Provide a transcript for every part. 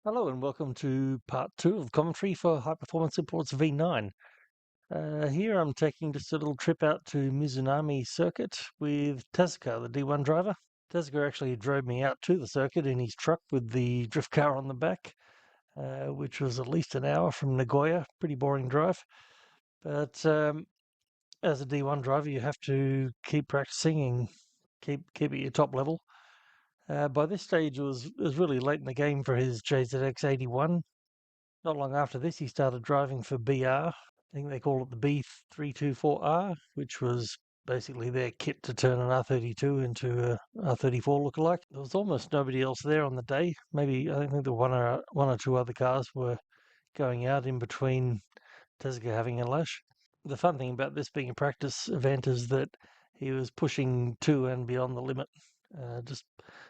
Hello and welcome to part 2 of commentary for High Performance Imports V9. Here I'm taking just a little trip out to Mizunami circuit with Tezuka, the D1 driver. Tezuka actually drove me out to the circuit in his truck with the drift car on the back, which was at least an hour from Nagoya. Pretty boring drive. But as a D1 driver, you have to keep practicing and keep at your top level. By this stage, it was really late in the game for his JZX81. Not long after this, he started driving for BR. I think they call it the B324R, which was basically their kit to turn an R32 into a R34 lookalike. There was almost nobody else there on the day. Maybe I think there were one or two other cars were going out in between Tezuka having a lash. The fun thing about this being a practice event is that he was pushing to and beyond the limit, just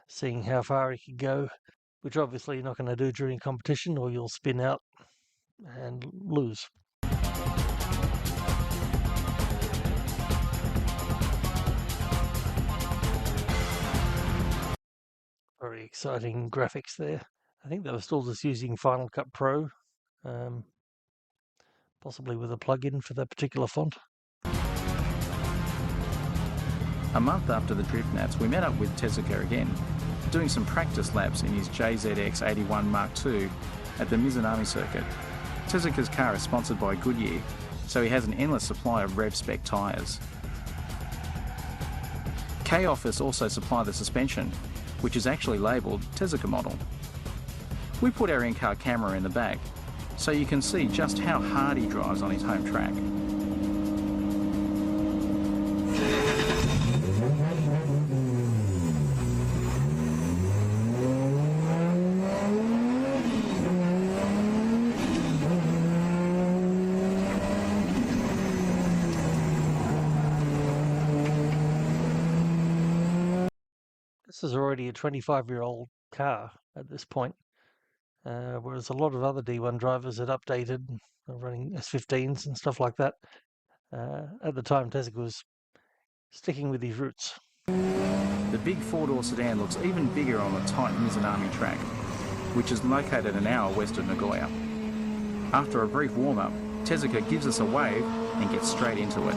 seeing how far he could go, which obviously you're not going to do during competition or you'll spin out and lose. Very exciting graphics there. I think they were still just using Final Cut Pro, possibly with a plug-in for that particular font. A month after the Drift Nats, we met up with Tezuka again, doing some practice laps in his JZX81 Mark II at the Mizunami circuit. Tezuka's car is sponsored by Goodyear, so he has an endless supply of rev-spec tyres. K-Office also supply the suspension, which is actually labelled Tezuka model. We put our in-car camera in the back, so you can see just how hard he drives on his home track. This is already a 25-year-old car at this point, whereas a lot of other D1 drivers had updated, running S15s and stuff like that. At the time, Tezuka was sticking with his roots. The big four-door sedan looks even bigger on the tight Mizunami track, which is located an hour west of Nagoya. After a brief warm-up, Tezuka gives us a wave and gets straight into it.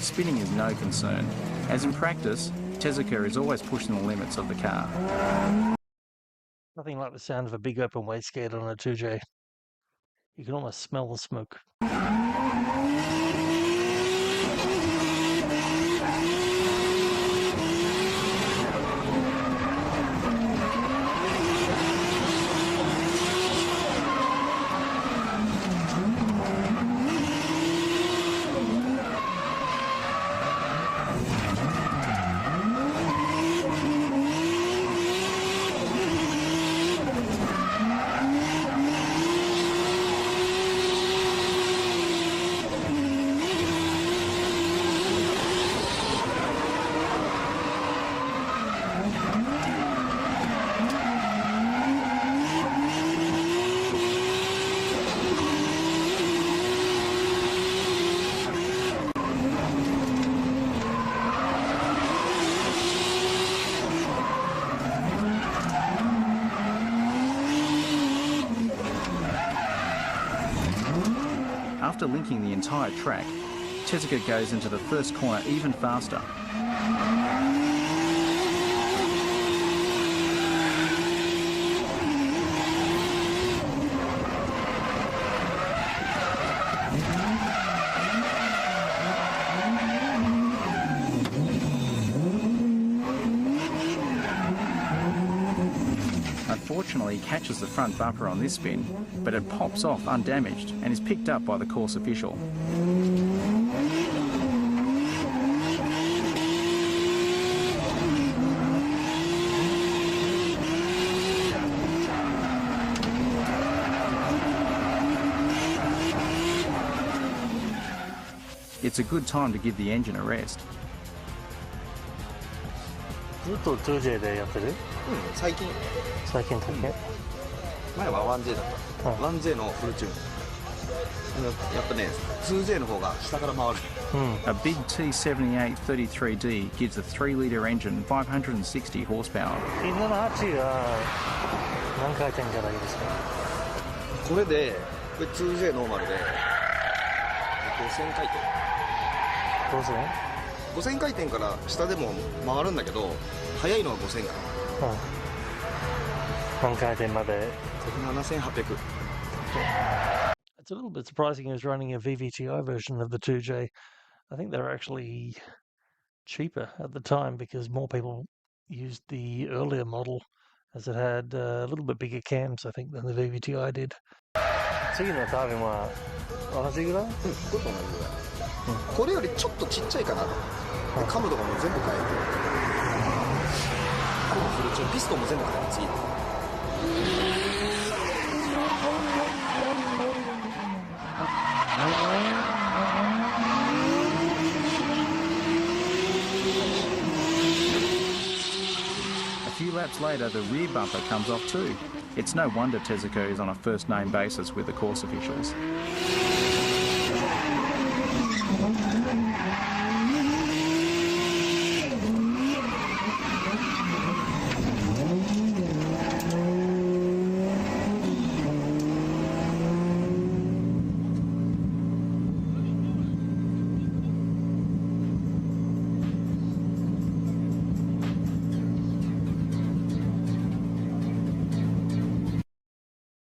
Spinning is no concern, as in practice, Tezuka is always pushing the limits of the car. Nothing like the sound of a big open wastegate on a 2J. You can almost smell the smoke. After linking the entire track, Tezuka goes into the first corner even faster. Unfortunately, he catches the front bumper on this spin, but it pops off undamaged and is picked up by the course official. It's a good time to give the engine a rest. ずっと 2J でやってる？最近最近だけ？前は 1J だった、1J のフルチューン。やっぱね 2J の方が下から回る。A big T78 33D gives a 3-litre engine 560 horsepower. 178は何回転からいいですか？これでこれ 2J ノーマルで5000回転。5000回転から下でも回るんだけど、速いのは5000から。何回転まで7800。It's a little bit surprising he was running a VVTi version of the 2J. I think they were actually cheaper at the time because more people used the earlier model as it had a little bit bigger cams, I think, than the VVTi did. 次のタービンは同じぐらい？これと同じぐらい。これよりちょっとちっちゃいかなと。でカムとかも全部変えて。このフルチューンピストンも全部変えて次。A few laps later, the rear bumper comes off too. It's no wonder Tezuka is on a first-name basis with the course officials.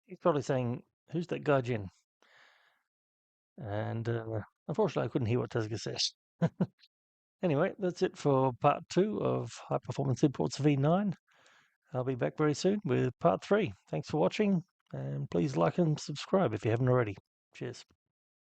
He's probably saying, "Who's that guy, Jin?" And unfortunately, I couldn't hear what Tezuka says. Anyway, that's it for part 2 of High Performance Imports V9. I'll be back very soon with part 3. Thanks for watching, and please like and subscribe if you haven't already. Cheers.